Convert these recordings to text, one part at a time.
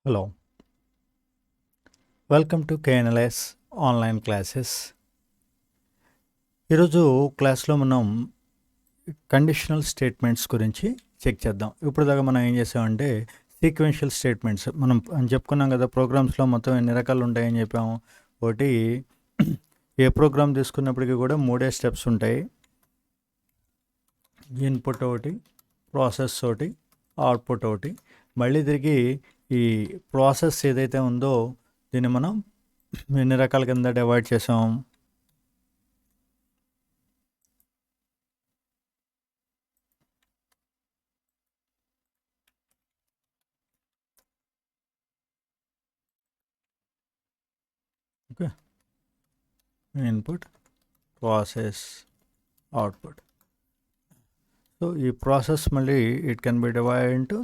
Hello, welcome to KNLS online classes. ఈరోజు క్లాస్లో మనం కండిషనల్ స్టేట్మెంట్స్ గురించి చెక్ చేద్దాం. ఇప్పుడు దాకా మనం ఏం చేసామంటే సీక్వెన్షియల్ స్టేట్మెంట్స్ మనం చెప్పుకున్నాం కదా. ప్రోగ్రామ్స్లో మొత్తం ఎన్ని రకాలు ఉంటాయని చెప్పాము. ఒకటి, ఏ ప్రోగ్రామ్ తీసుకున్నప్పటికీ కూడా 3 స్టెప్స్ ఉంటాయి. ఇన్పుట్ ఒకటి, ప్రాసెస్ ఒకటి, అవుట్పుట్ ఒకటి. మళ్ళీ తిరిగి ఈ ప్రాసెస్ ఏదైతే ఉందో దీన్ని మనం ఎన్ని రకాల కింద డివైడ్ చేసాం. Okay, input, process, output. So ఈ ప్రాసెస్ మళ్ళీ it can be divide into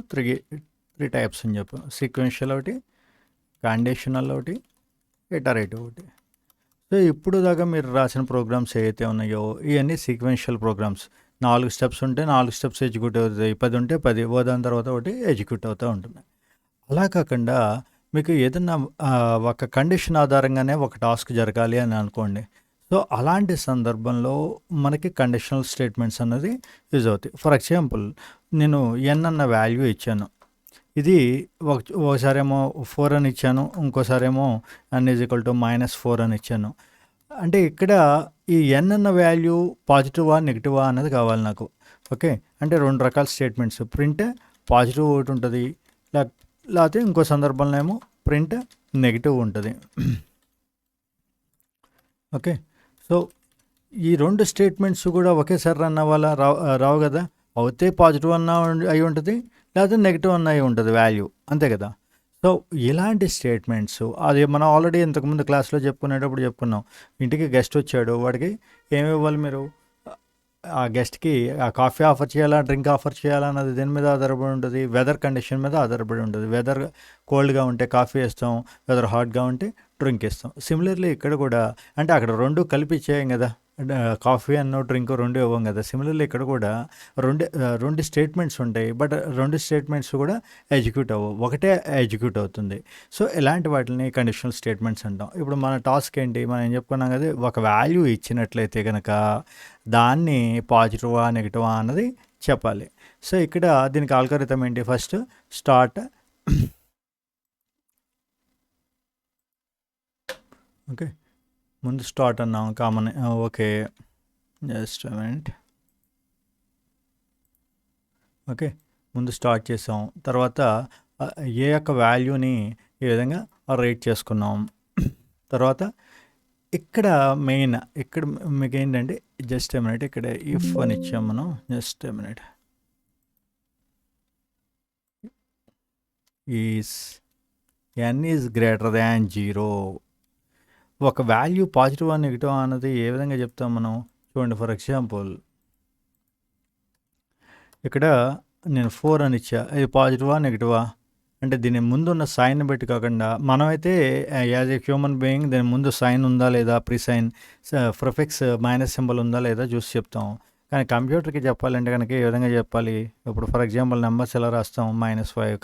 three types అని చెప్పాం. సీక్వెన్షియల్ ఒకటి, కండిషనల్ ఒకటి, ఇటరేటివ్ ఒకటి. సో ఇప్పుడు దాకా మీరు రాసిన ప్రోగ్రామ్స్ ఏవైతే ఉన్నాయో ఇవన్నీ సీక్వెన్షియల్ ప్రోగ్రామ్స్. 4 స్టెప్స్ ఉంటే 4 స్టెప్స్ ఎగ్జిక్యూట్ అవుతాయి, 10 ఉంటే 10, దాని తర్వాత ఒకటి ఎగ్జిక్యూట్ అవుతూ ఉంటుంది. అలా కాకుండా మీకు ఏదన్నా ఒక కండిషన్ ఆధారంగానే ఒక టాస్క్ జరగాలి అని అనుకోండి. సో అలాంటి సందర్భంలో మనకి కండిషనల్ స్టేట్మెంట్స్ అన్నది యూజ్ అవుతాయి. ఫర్ ఎగ్జాంపుల్, నేను ఎన్ అన్న వాల్యూ ఇచ్చాను. ఇది ఒకసారేమో 4 అని ఇచ్చాను, ఇంకోసారేమో n ఈజ్ ఈక్వల్ టు -4 అని ఇచ్చాను. అంటే ఇక్కడ ఈ ఎన్ అన్న వాల్యూ పాజిటివా నెగిటివా అన్నది కావాలి నాకు. ఓకే, అంటే 2 రకాల స్టేట్మెంట్స్. ప్రింట్ పాజిటివ్ ఒకటి ఉంటుంది, లేకపోతే ఇంకో సందర్భంలో ఏమో ప్రింట్ నెగిటివ్ ఉంటుంది. ఓకే, సో ఈ 2 స్టేట్మెంట్స్ కూడా ఒకేసారి రన్ అవ్వాలా? రావు కదా. అవుతే పాజిటివ్ అన్న అయి ఉంటుంది, లేకపోతే నెగిటివ్ అన్న అయి ఉంటుంది వాల్యూ, అంతే కదా. సో ఇలాంటి స్టేట్మెంట్స్ అది మనం ఆల్రెడీ ఇంతకుముందు క్లాస్లో చెప్పుకునేటప్పుడు చెప్పుకున్నాం. ఇంటికి గెస్ట్ వచ్చాడు, వాడికి ఏమి ఇవ్వాలి మీరు? ఆ గెస్ట్కి ఆ కాఫీ ఆఫర్ చేయాలా, డ్రింక్ ఆఫర్ చేయాలా అన్నది దేని మీద ఆధారపడి ఉంటుంది? వెదర్ కండిషన్ మీద ఆధారపడి ఉంటుంది. వెదర్ కోల్డ్గా ఉంటే కాఫీ ఇస్తాం, వెదర్ హాట్గా ఉంటే డ్రింక్ ఇస్తాం. సిమిలర్లీ ఇక్కడ కూడా, అంటే అక్కడ 2 కలిపి ఇచ్చేయం కదా, కాఫీ అన్నో డ్రింక్ 2 ఇవ్వం కదా. సిమిలర్లీ ఇక్కడ కూడా రెండు స్టేట్మెంట్స్ ఉంటాయి, బట్ 2 స్టేట్మెంట్స్ కూడా ఎగ్జిక్యూట్ అవ్వవు, ఒకటే ఎగ్జిక్యూట్ అవుతుంది. సో ఇలాంటి వాటిని కండిషనల్ స్టేట్మెంట్స్ అంటాం. ఇప్పుడు మన టాస్క్ ఏంటి, మనం ఏం చెప్పుకున్నాం కదా, ఒక వాల్యూ ఇచ్చినట్లయితే కనుక దాన్ని పాజిటివా నెగిటివా అన్నది చెప్పాలి. సో ఇక్కడ దీనికి ఆల్గోరిథం ఏంటి? ఫస్ట్ స్టార్ట్, ఓకే, ముందు స్టార్ట్ అన్నాం common. Okay, just minute. Okay, ముందు స్టార్ట్ చేసాం, తర్వాత ఏ యొక్క వాల్యూని ఈ విధంగా రేట్ చేసుకున్నాం. తర్వాత ఇక్కడ మెయిన్, ఇక్కడ మీకు ఏంటంటే జస్ట్ ఏ మినిట్, ఇక్కడ ఇఫ్ అని ఇచ్చాం మనం. Just a minute. Is n is greater than 0. ఒక వాల్యూ పాజిటివ్ అని నెగిటివ్ అన్నది ఏ విధంగా చెప్తాం మనం? చూడండి, ఫర్ ఎగ్జాంపుల్ ఇక్కడ నేను 4 అని ఇచ్చా, ఇది పాజిటివా నెగిటివా అంటే దీని ముందున్న సైన్ బట్టి కాకుండా, మనమైతే యాజ్ ఏ హ్యూమన్ బీయింగ్ దీని ముందు సైన్ ఉందా లేదా, ప్రిసైన్ ప్రిఫిక్స్ మైనస్ సింబల్ ఉందా లేదా చూసి చెప్తాం. కానీ కంప్యూటర్కి చెప్పాలంటే కనుక ఏ విధంగా చెప్పాలి? ఇప్పుడు ఫర్ ఎగ్జాంపుల్ నెంబర్స్ ఎలా రాస్తాం? -5,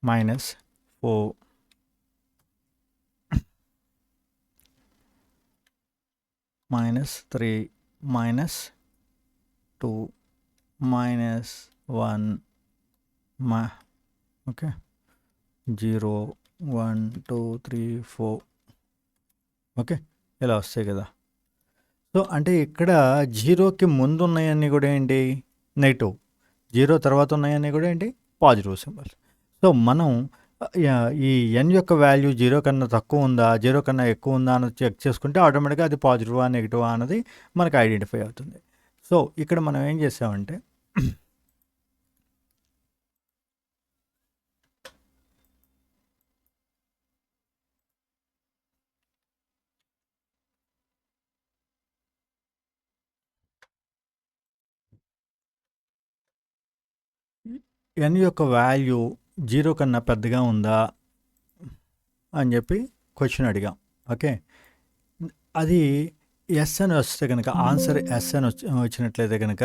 -4, -3, -2, -1, ఓకే, 0, 1, 2, 3, 4. ఓకే, ఇలా వస్తాయి కదా. సో అంటే ఇక్కడ 0కి ముందు ఉన్నాయన్నీ కూడా ఏంటి? నెగిటివ్. 0 తర్వాత ఉన్నాయన్నీ కూడా ఏంటి? Positive symbols. సో మనం ఈ n యొక్క వాల్యూ 0 కన్నా తక్కువ ఉందా, 0 కన్నా ఎక్కువ ఉందా అని చెక్ చేసుకుంటే ఆటోమేటిక్గా అది పాజిటివా నెగిటివా అన్నది మనకు ఐడెంటిఫై అవుతుంది. సో ఇక్కడ మనం ఏం చేసామంటే n యొక్క వాల్యూ 0 కన్నా పెద్దగా ఉందా అని చెప్పి క్వశ్చన్ అడిగాం. ఓకే, అది ఎస్ అని వస్తే కనుక, ఆన్సర్ ఎస్ అని వచ్చినట్లయితే కనుక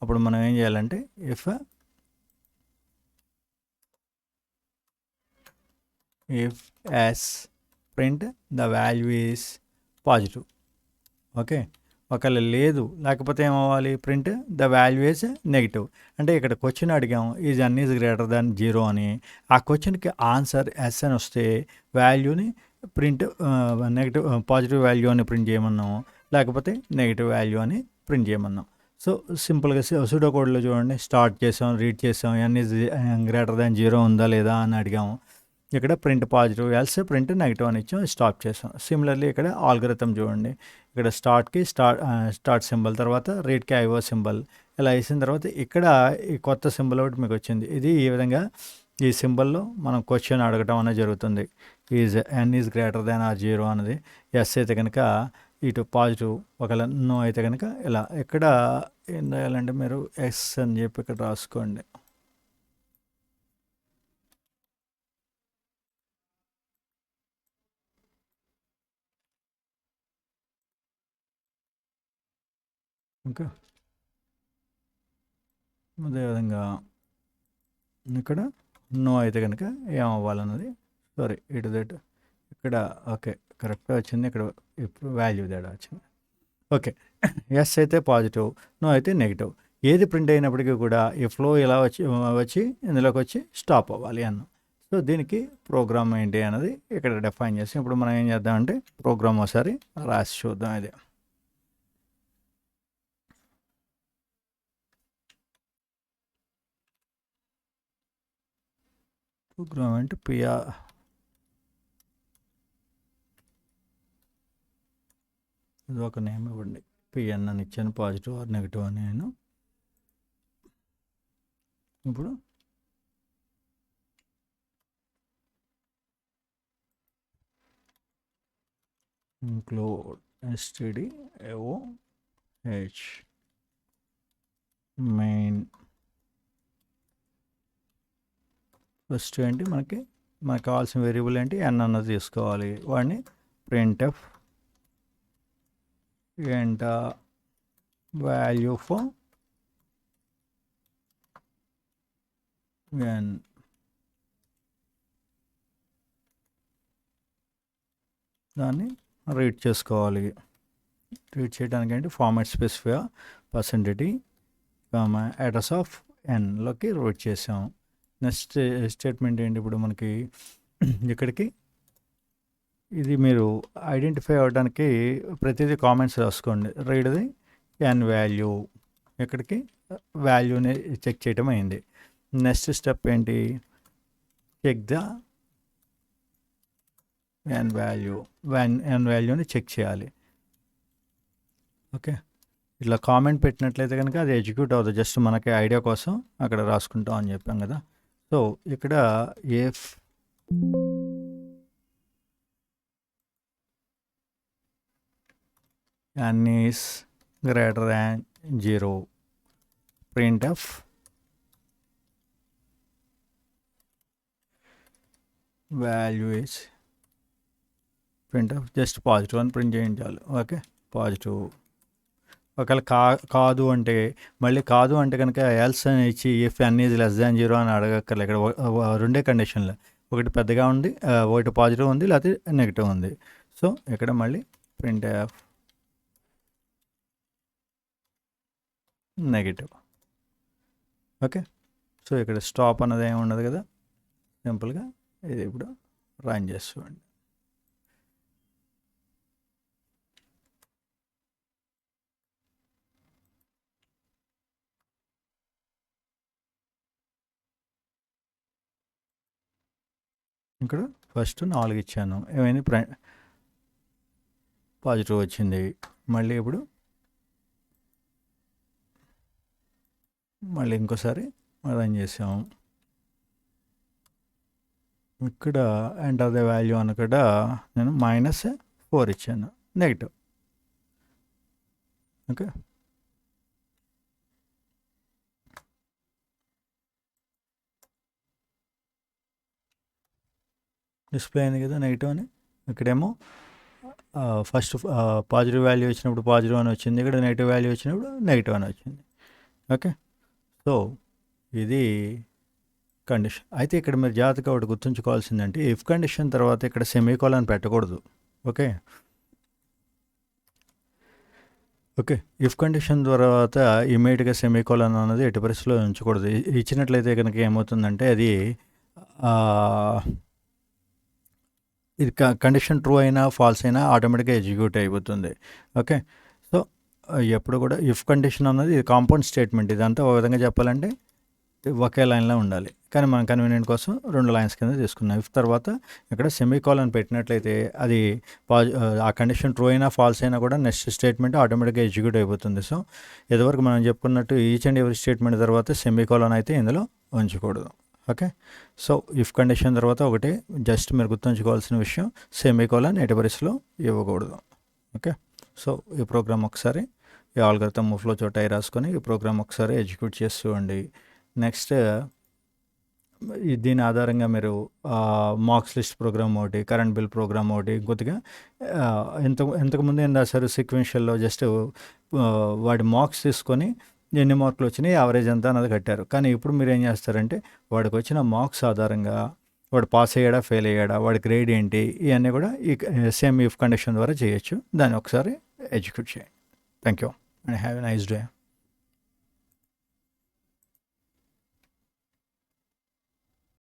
అప్పుడు మనం ఏం చేయాలంటే if if yes print the value is positive. Okay, ఒకవేళ లేదు లేకపోతే ఏమవ్వాలి, print the value is negative. అంటే ఇక్కడ క్వశ్చన్ అడిగాము is N is greater than 0 అని. ఆ క్వశ్చన్కి ఆన్సర్ ఎస్ అని వస్తే వాల్యూని ప్రింట్ నెగిటివ్ పాజిటివ్ వాల్యూ అని ప్రింట్ చేయమన్నాము, లేకపోతే నెగిటివ్ వాల్యూ అని ప్రింట్ చేయమన్నాం. సో సింపుల్గా సుడో కోడ్లో చూడండి, స్టార్ట్ చేసాం, రీడ్ చేసాం, ఎన్ ఈజ్ గ్రేటర్ దాన్ 0 ఉందా లేదా అని అడిగాము. ఇక్కడ print positive else print negative అని ఇచ్చాం, స్టాప్ చేసాం. సిమిలర్లీ ఇక్కడ ఆల్గరిథం చూడండి, ఇక్కడ స్టార్ట్కి స్టార్ట్ సింబల్, తర్వాత రీడ్కి ఐఓ సింబల్, ఇలా వేసిన తర్వాత ఇక్కడ ఈ కొత్త సింబల్ ఒకటి మీకు వచ్చింది. ఇది ఈ విధంగా ఈ సింబల్లో మనం క్వశ్చన్ అడగటం అనేది జరుగుతుంది. Is N is greater than R 0 అన్నది ఎస్ అయితే కనుక ఇటు పాజిటివ్, ఒకవేళ నో అయితే కనుక ఇలా. ఇక్కడ ఏం రాయాలంటే మీరు ఎస్ అని చెప్పి ఇక్కడ రాసుకోండి. ఓకే, అదేవిధంగా ఇక్కడ నో అయితే కనుక ఏమవ్వాలన్నది, సారీ ఇటు దట్ ఇక్కడ ఓకే కరెక్ట్గా వచ్చింది, ఇక్కడ ఇప్పుడు వాల్యూ తేడా వచ్చింది. ఓకే, ఎస్ అయితే పాజిటివ్, నో అయితే నెగిటివ్. ఏది ప్రింట్ అయినప్పటికీ కూడా ఈ ఫ్లో ఇలా వచ్చి ఇందులోకి వచ్చి స్టాప్ అవ్వాలి అన్నాం. సో దీనికి ప్రోగ్రామ్ ఏంటి అన్నది ఇక్కడ డిఫైన్ చేసి ఇప్పుడు మనం ఏం చేద్దామంటే ప్రోగ్రామ్ ఒకసారి రాసి చూద్దాం. ఇది ప్రోగ్రామ్ అంటే పిఆర్ ఇది ఒక నేమ్ ఇవ్వండి, పిఎన్ అని ఇచ్చాను, పాజిటివ్ ఆర్ నెగిటివ్ అని. నేను ఇప్పుడు ఇంక్లూడ్ stdioh మెయిన్. ఫస్ట్ ఏంటి మనకు కావాల్సిన వేరియబుల్ ఏంటి, ఎన్ అన్నది తీసుకోవాలి. వాడిని printf and value for n. దాన్ని రీడ్ చేసుకోవాలి. రీడ్ చేయడానికి ఏంటి format specify percentage address of ఎన్లోకి రీడ్ చేసాం. నెక్స్ట్ స్టేట్మెంట్ ఏంటి, ఇప్పుడు మనకి ఇక్కడికి ఇది మీరు ఐడెంటిఫై అవ్వడానికి ప్రతిదీ కామెంట్స్ రాసుకోండి. రీడ్ది ఎన్ వాల్యూ, ఇక్కడికి వాల్యూని చెక్ చేయటం అయింది. నెక్స్ట్ స్టెప్ ఏంటి, చెక్ ద ఎన్ వాల్యూని చెక్ చేయాలి. ఓకే, ఇట్లా కామెంట్ పెట్టినట్లయితే కనుక అది ఎగ్జిక్యూట్ అవుతుంది. జస్ట్ మనకి ఐడియా కోసం అక్కడ రాసుకుంటాం అని చెప్పాం కదా. సో ఇక్కడ if n is greater than 0, printf value is printf just positive అని ప్రింట్ చేయించాలి. Okay, positive. ఒకవేళ కాదు అంటే మళ్ళీ కాదు అంటే కనుక ఎల్స్ అని ఇచ్చి if n is less than 0 అని అడగక్కర్లే. ఇక్కడ రెండే కండిషన్లు, ఒకటి పెద్దగా ఉంది, ఒకటి పాజిటివ్ ఉంది, లేకపోతే నెగిటివ్ ఉంది. సో ఇక్కడ మళ్ళీ printf నెగిటివ్. ఓకే, సో ఇక్కడ స్టాప్ అన్నది ఏమి ఉండదు కదా, సింపుల్గా ఇది ఇప్పుడు రన్ చేస్తుండండి. ఇక్కడ ఫస్ట్ 4 ఇచ్చాను, ఏమైంది పాజిటివ్ వచ్చింది. మళ్ళీ ఇప్పుడు మళ్ళీ ఇంకోసారి రన్ చేసాము. ఇక్కడ ఎంటర్ ద వాల్యూ అని కూడా నేను -4 ఇచ్చాను, నెగిటివ్. ఓకే, డిస్ప్లే అయింది కదా నెగిటివ్ అని. ఇక్కడేమో ఫస్ట్ పాజిటివ్ వాల్యూ వచ్చినప్పుడు పాజిటివ్ అని వచ్చింది, ఇక్కడ నెగిటివ్ వాల్యూ వచ్చినప్పుడు నెగిటివ్ అని వచ్చింది. ఓకే, సో ఇది కండిషన్. అయితే ఇక్కడ మీరు జాగ్రత్తగా ఒకటి గుర్తుంచుకోవాల్సిందంటే ఇఫ్ కండిషన్ తర్వాత ఇక్కడ సెమీకోలన్ పెట్టకూడదు. ఓకే. ఓకే. ఇఫ్ కండిషన్ తర్వాత ఇమ్మీడియట్గా సెమీకోలన్ అనేది ఎట్టి పరిస్థితిలో ఉంచకూడదు. ఇచ్చినట్లయితే కనుక ఏమవుతుందంటే అది ఇది కండిషన్ ట్రూ అయినా ఫాల్స్ అయినా ఆటోమేటిక్గా ఎగ్జిక్యూట్ అయిపోతుంది. ఓకే. సో ఎప్పుడు కూడా ఇఫ్ కండిషన్ అన్నది ఇది కాంపౌండ్ స్టేట్మెంట్. ఇదంతా ఒక విధంగా చెప్పాలంటే ఒకే లైన్లో ఉండాలి, కానీ మనం కన్వీనియంట్ కోసం 2 లైన్స్ కింద తీసుకున్నాం. ఇఫ్ తర్వాత ఇక్కడ సెమీకోలన్ పెట్టినట్లయితే అది ఆ కండిషన్ ట్రూ అయినా ఫాల్స్ అయినా కూడా నెక్స్ట్ స్టేట్మెంట్ ఆటోమేటిక్గా ఎగ్జిక్యూట్ అయిపోతుంది. సో ఇదివరకు మనం చెప్పుకున్నట్టు ఈచ్ అండ్ ఎవరి స్టేట్మెంట్ తర్వాత సెమీకోలన్ అయితే ఇందులో ఉంచకూడదు. ఓకే. సో ఇఫ్ కండిషన్ తర్వాత ఒకటి జస్ట్ మీరు గుర్తుంచుకోవాల్సిన విషయం, సెమీకోలన్ ఎట్టి పరిస్థితిలో ఇవ్వకూడదు. ఓకే. సో ఈ ప్రోగ్రామ్ ఒకసారి ఈ ఆల్గరిథం ఫ్లో చోట రాసుకొని ఈ ప్రోగ్రామ్ ఒకసారి ఎగ్జిక్యూట్ చేసి చూడండి. నెక్స్ట్ దీని ఆధారంగా మీరు మార్క్స్ లిస్ట్ ప్రోగ్రామ్ ఒకటి, కరెంట్ బిల్ ప్రోగ్రామ్ ఒకటి, కొద్దిగా ఇంతకుముందు ఏం రాశారు సీక్వెన్షియల్లో జస్ట్ వాడి మార్క్స్ తీసుకొని ఎన్ని మార్కులు వచ్చినాయి యావరేజ్ ఎంత అన్నది కట్టారు. కానీ ఇప్పుడు మీరు ఏం చేస్తారంటే వాడికి వచ్చిన మార్క్స్ ఆధారంగా వాడు పాస్ అయ్యాడా ఫెయిల్ అయ్యాడా, వాడి గ్రేడ్ ఏంటి, ఇవన్నీ కూడా ఈ సేమ్ ఇఫ్ కండిషన్ ద్వారా చేయొచ్చు. దాన్ని ఒకసారి ఎగ్జిక్యూట్ చేయండి. Thank you and have a nice day.